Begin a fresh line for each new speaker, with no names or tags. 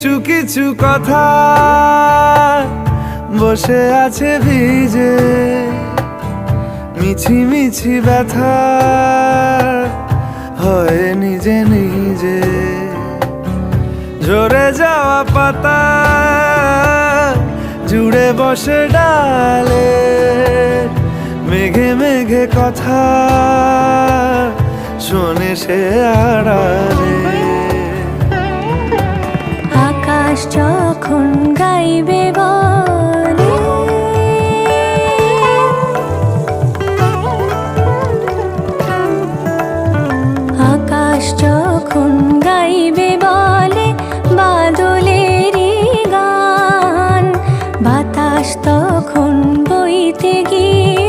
একটু কিছু কথা বসে আছে ভিজে, মিছি মিছি ব্যথা হয় নিজে নিজে। ঝরে যাওয়া পাতা জুড়ে বসে ডালে, মেঘে মেঘে কথা শোনে সে আড়ালে।
আকাশ যখন গাইবে বলে, আকাশ যখন গাইবে বলে বাদলেরই গান, বাতাস তখন বইতে গিয়ে